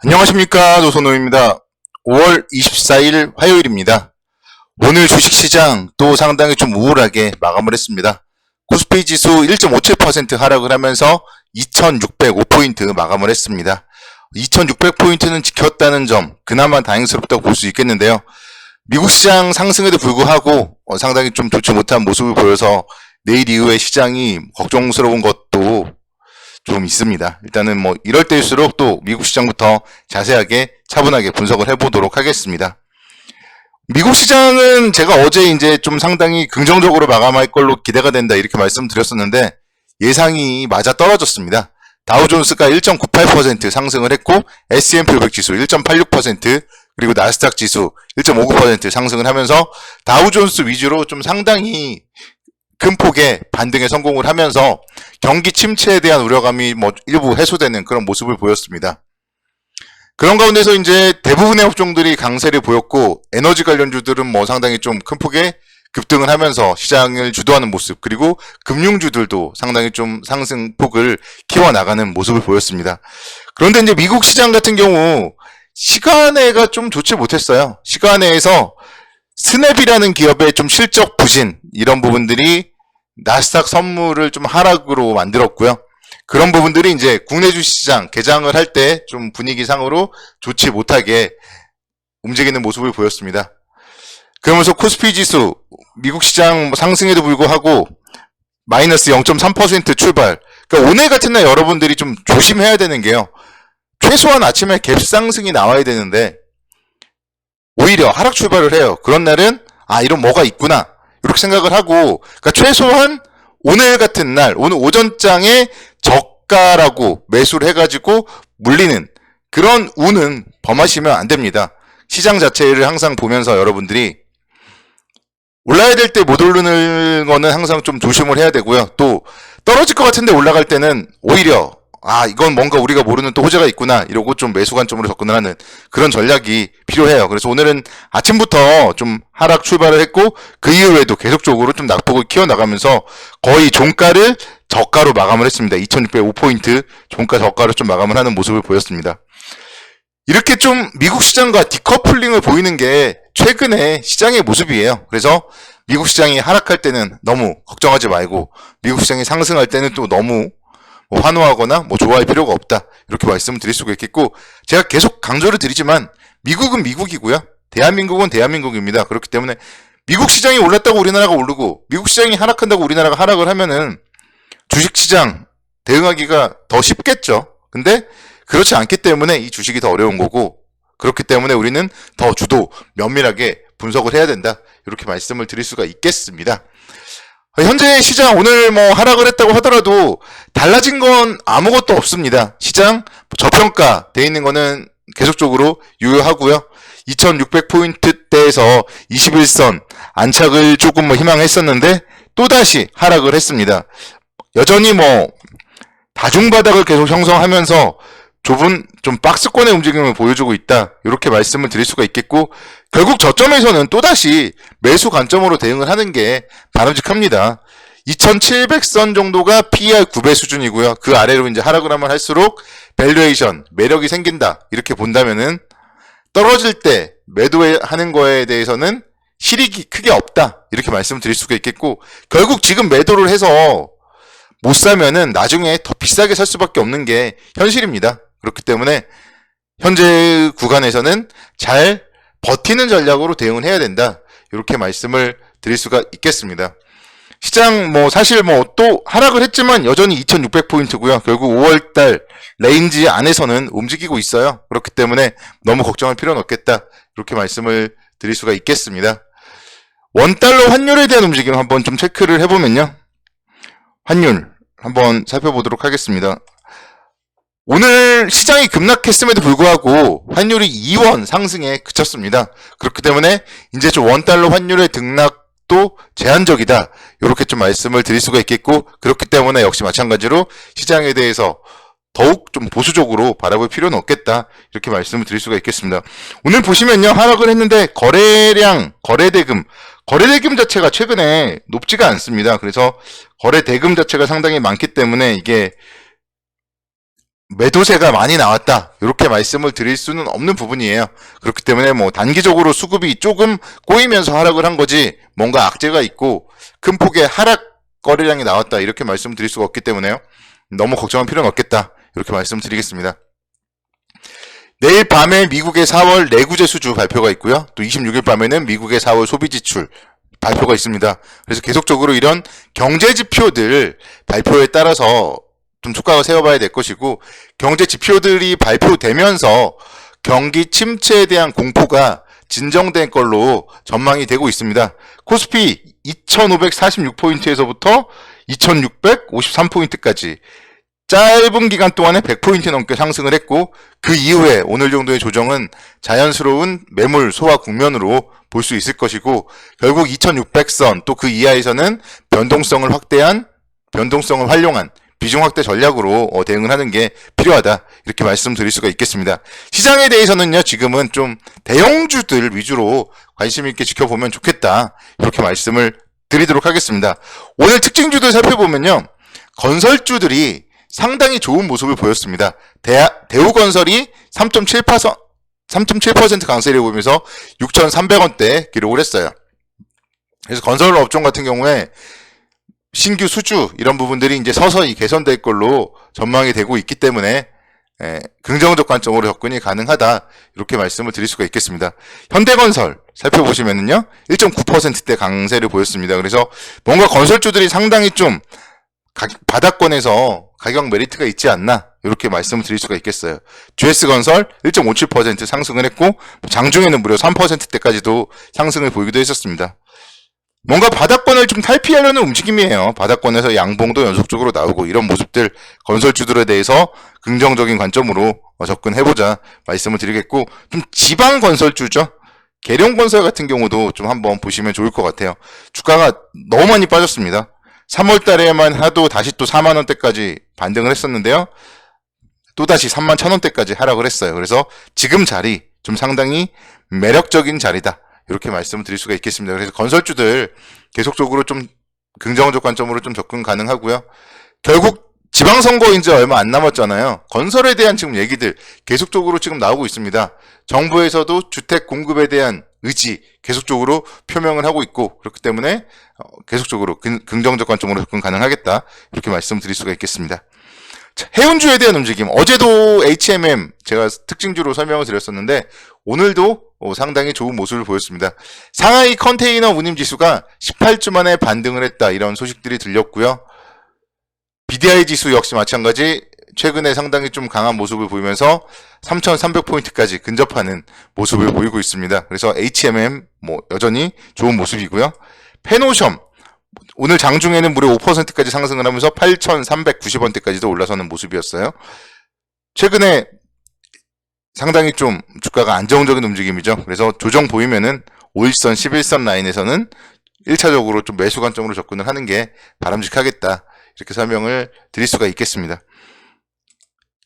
안녕하십니까, 노선호입니다. 5월 24일 화요일입니다. 오늘 주식시장 또 상당히 좀 우울하게 마감을 했습니다. 코스피 지수 1.57% 하락을 하면서 2605포인트 마감을 했습니다. 2600포인트는 지켰다는 점 그나마 다행스럽다고 볼 수 있겠는데요. 미국 시장 상승에도 불구하고 상당히 좀 좋지 못한 모습을 보여서 내일 이후에 시장이 걱정스러운 것도 좀 있습니다. 일단은 뭐 이럴 때일수록 또 미국 시장부터 자세하게 차분하게 분석을 해보도록 하겠습니다. 미국 시장은 제가 어제 이제 좀 상당히 긍정적으로 마감할 걸로 기대가 된다 이렇게 말씀드렸었는데 예상이 맞아 떨어졌습니다. 다우존스가 1.98% 상승을 했고 S&P 500 지수 1.86% 그리고 나스닥 지수 1.59% 상승을 하면서 다우존스 위주로 좀 상당히 큰 폭의 반등에 성공을 하면서 경기 침체에 대한 우려감이 뭐 일부 해소되는 그런 모습을 보였습니다. 그런 가운데서 이제 대부분의 업종들이 강세를 보였고 에너지 관련주들은 뭐 상당히 좀 큰 폭의 급등을 하면서 시장을 주도하는 모습, 그리고 금융주들도 상당히 좀 상승폭을 키워나가는 모습을 보였습니다. 그런데 이제 미국 시장 같은 경우 시간외가 좀 좋지 못했어요. 시간외에서 스냅이라는 기업의 좀 실적 부진, 이런 부분들이 나스닥 선물을 좀 하락으로 만들었고요. 그런 부분들이 이제 국내 주식시장 개장을 할 때 좀 분위기상으로 좋지 못하게 움직이는 모습을 보였습니다. 그러면서 코스피 지수 미국 시장 상승에도 불구하고 마이너스 0.3% 출발. 그러니까 오늘 같은 날 여러분들이 좀 조심해야 되는 게요. 최소한 아침에 갭상승이 나와야 되는데 오히려 하락 출발을 해요. 그런 날은 이런 뭐가 있구나 이렇게 생각을 하고, 그러니까 최소한 오늘 같은 날, 오늘 오전장에 저가라고 매수를 해가지고 물리는 그런 운은 범하시면 안 됩니다. 시장 자체를 항상 보면서 여러분들이 올라야 될 때 못 오르는 거는 항상 좀 조심을 해야 되고요. 또 떨어질 것 같은데 올라갈 때는 오히려 이건 뭔가 우리가 모르는 또 호재가 있구나 이러고 좀 매수 관점으로 접근을 하는 그런 전략이 필요해요. 그래서 오늘은 아침부터 좀 하락 출발을 했고 그 이후에도 계속적으로 좀 낙폭을 키워나가면서 거의 종가를 저가로 마감을 했습니다. 2605포인트 종가 저가로 좀 마감을 하는 모습을 보였습니다. 이렇게 좀 미국 시장과 디커플링을 보이는 게 최근의 시장의 모습이에요. 그래서 미국 시장이 하락할 때는 너무 걱정하지 말고 미국 시장이 상승할 때는 또 너무 환호하거나 좋아할 필요가 없다 이렇게 말씀을 드릴 수가 있겠고, 제가 계속 강조를 드리지만 미국은 미국이고요, 대한민국은 대한민국입니다. 그렇기 때문에 미국 시장이 올랐다고 우리나라가 오르고 미국 시장이 하락한다고 우리나라가 하락을 하면은 주식시장 대응하기가 더 쉽겠죠. 근데 그렇지 않기 때문에 이 주식이 더 어려운 거고, 그렇기 때문에 우리는 더 주도 면밀하게 분석을 해야 된다 이렇게 말씀을 드릴 수가 있겠습니다. 현재 시장 오늘 하락을 했다고 하더라도 달라진 건 아무것도 없습니다. 시장 저평가 돼 있는 거는 계속적으로 유효하고요. 2600포인트대에서 21선 안착을 조금 희망했었는데 또다시 하락을 했습니다. 여전히 다중바닥을 계속 형성하면서 좁은 좀 박스권의 움직임을 보여주고 있다 이렇게 말씀을 드릴 수가 있겠고, 결국 저점에서는 또다시 매수 관점으로 대응을 하는 게 바람직합니다. 2700선 정도가 PER 9배 수준이고요. 그 아래로 이제 하락을 하면 할수록 밸류에이션 매력이 생긴다 이렇게 본다면은 떨어질 때 매도하는 거에 대해서는 실익이 크게 없다 이렇게 말씀을 드릴 수가 있겠고, 결국 지금 매도를 해서 못 사면은 나중에 더 비싸게 살 수밖에 없는 게 현실입니다. 그렇기 때문에 현재 구간에서는 잘 버티는 전략으로 대응을 해야 된다 이렇게 말씀을 드릴 수가 있겠습니다. 시장 사실 또 하락을 했지만 여전히 2600포인트고요. 결국 5월달 레인지 안에서는 움직이고 있어요. 그렇기 때문에 너무 걱정할 필요는 없겠다 이렇게 말씀을 드릴 수가 있겠습니다. 원달러 환율에 대한 움직임 한번 좀 체크를 해보면요, 환율 한번 살펴보도록 하겠습니다. 오늘 시장이 급락했음에도 불구하고 환율이 2원 상승에 그쳤습니다. 그렇기 때문에 이제 좀 원달러 환율의 등락도 제한적이다 이렇게 좀 말씀을 드릴 수가 있겠고, 그렇기 때문에 역시 마찬가지로 시장에 대해서 더욱 좀 보수적으로 바라볼 필요는 없겠다 이렇게 말씀을 드릴 수가 있겠습니다. 오늘 보시면요, 하락을 했는데 거래량, 거래대금 자체가 최근에 높지가 않습니다. 그래서 거래대금 자체가 상당히 많기 때문에 이게 매도세가 많이 나왔다. 이렇게 말씀을 드릴 수는 없는 부분이에요. 그렇기 때문에 뭐 단기적으로 수급이 조금 꼬이면서 하락을 한 거지 뭔가 악재가 있고 큰 폭의 하락 거래량이 나왔다. 이렇게 말씀드릴 수가 없기 때문에요. 너무 걱정할 필요는 없겠다. 이렇게 말씀드리겠습니다. 내일 밤에 미국의 4월 내구재 수주 발표가 있고요. 또 26일 밤에는 미국의 4월 소비지출 발표가 있습니다. 그래서 계속적으로 이런 경제 지표들 발표에 따라서 좀 주가가 세워봐야 될 것이고, 경제 지표들이 발표되면서 경기 침체에 대한 공포가 진정된 걸로 전망이 되고 있습니다. 코스피 2546포인트에서부터 2653포인트까지 짧은 기간 동안에 100포인트 넘게 상승을 했고, 그 이후에 오늘 정도의 조정은 자연스러운 매물 소화 국면으로 볼 수 있을 것이고, 결국 2600선 또 그 이하에서는 변동성을 활용한 비중 확대 전략으로 대응을 하는 게 필요하다. 이렇게 말씀드릴 수가 있겠습니다. 시장에 대해서는요, 지금은 좀 대형주들 위주로 관심 있게 지켜보면 좋겠다. 이렇게 말씀을 드리도록 하겠습니다. 오늘 특징주들 살펴보면요, 건설주들이 상당히 좋은 모습을 보였습니다. 대우건설이 3.7% 강세를 보이면서 6,300원대 기록을 했어요. 그래서 건설 업종 같은 경우에 신규 수주 이런 부분들이 이제 서서히 개선될 걸로 전망이 되고 있기 때문에 긍정적 관점으로 접근이 가능하다. 이렇게 말씀을 드릴 수가 있겠습니다. 현대건설 살펴보시면은요, 1.9%대 강세를 보였습니다. 그래서 뭔가 건설주들이 상당히 좀 바닥권에서 가격 메리트가 있지 않나, 이렇게 말씀을 드릴 수가 있겠어요. GS건설 1.57% 상승을 했고, 장중에는 무려 3%대까지도 상승을 보이기도 했었습니다. 뭔가 바닥권을 좀 탈피하려는 움직임이에요. 바닥권에서 양봉도 연속적으로 나오고, 이런 모습들 건설주들에 대해서 긍정적인 관점으로 접근해보자 말씀을 드리겠고, 좀 지방 건설주죠. 계룡건설 같은 경우도 좀 한번 보시면 좋을 것 같아요. 주가가 너무 많이 빠졌습니다. 3월 달에만 하도 다시 또 4만원대까지 반등을 했었는데요, 또다시 31,000원대까지 하락을 했어요. 그래서 지금 자리 좀 상당히 매력적인 자리다. 이렇게 말씀을 드릴 수가 있겠습니다. 그래서 건설주들 계속적으로 좀 긍정적 관점으로 좀 접근 가능하고요. 결국 지방선거 이제 얼마 안 남았잖아요. 건설에 대한 지금 얘기들 계속적으로 지금 나오고 있습니다. 정부에서도 주택 공급에 대한 의지 계속적으로 표명을 하고 있고, 그렇기 때문에 계속적으로 긍정적 관점으로 접근 가능하겠다. 이렇게 말씀드릴 수가 있겠습니다. 자, 해운주에 대한 움직임. 어제도 HMM 제가 특징주로 설명을 드렸었는데, 오늘도 상당히 좋은 모습을 보였습니다. 상하이 컨테이너 운임지수가 18주 만에 반등을 했다. 이런 소식들이 들렸고요. BDI 지수 역시 마찬가지 최근에 상당히 좀 강한 모습을 보이면서 3,300포인트까지 근접하는 모습을 보이고 있습니다. 그래서 HMM 여전히 좋은 모습이고요. 페노션 오늘 장중에는 무려 5%까지 상승을 하면서 8,390원대까지도 올라서는 모습이었어요. 최근에 상당히 좀 주가가 안정적인 움직임이죠. 그래서 조정 보이면은 5일선, 11선 라인에서는 1차적으로 좀 매수 관점으로 접근을 하는 게 바람직하겠다. 이렇게 설명을 드릴 수가 있겠습니다.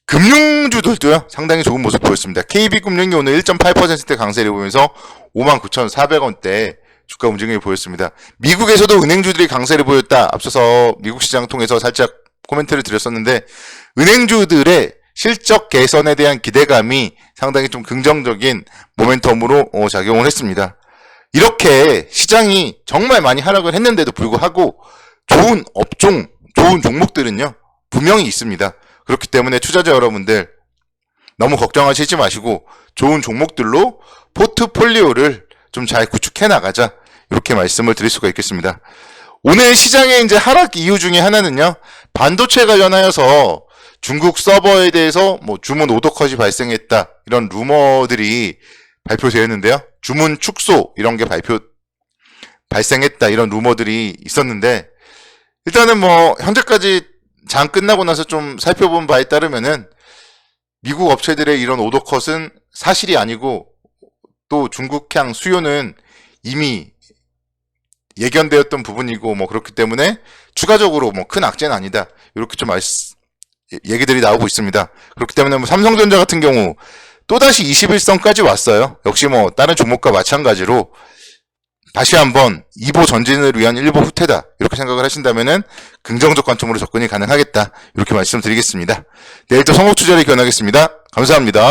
금융주들도요, 상당히 좋은 모습 보였습니다. KB금융이 오늘 1.8%대 강세를 보이면서 59,400원대 주가 움직임을 보였습니다. 미국에서도 은행주들이 강세를 보였다. 앞서서 미국 시장 통해서 살짝 코멘트를 드렸었는데, 은행주들의 실적 개선에 대한 기대감이 상당히 좀 긍정적인 모멘텀으로 작용을 했습니다. 이렇게 시장이 정말 많이 하락을 했는데도 불구하고 좋은 업종, 좋은 종목들은요, 분명히 있습니다. 그렇기 때문에 투자자 여러분들 너무 걱정하시지 마시고 좋은 종목들로 포트폴리오를 좀 잘 구축해 나가자. 이렇게 말씀을 드릴 수가 있겠습니다. 오늘 시장의 이제 하락 이유 중에 하나는요, 반도체 관련하여서 중국 서버에 대해서 주문 오더컷이 발생했다. 이런 루머들이 발표되었는데요. 주문 축소 이런 게 발생했다. 이런 루머들이 있었는데, 일단은 현재까지 장 끝나고 나서 좀 살펴본 바에 따르면은 미국 업체들의 이런 오더컷은 사실이 아니고, 또 중국향 수요는 이미 예견되었던 부분이고 그렇기 때문에 추가적으로 큰 악재는 아니다. 이렇게 좀 얘기들이 나오고 있습니다. 그렇기 때문에 삼성전자 같은 경우 또다시 21선까지 왔어요. 역시 다른 종목과 마찬가지로 다시 한번 2보 전진을 위한 1보 후퇴다 이렇게 생각을 하신다면은 긍정적 관점으로 접근이 가능하겠다 이렇게 말씀드리겠습니다. 내일 또 선곡 투자를 기원하겠습니다. 감사합니다.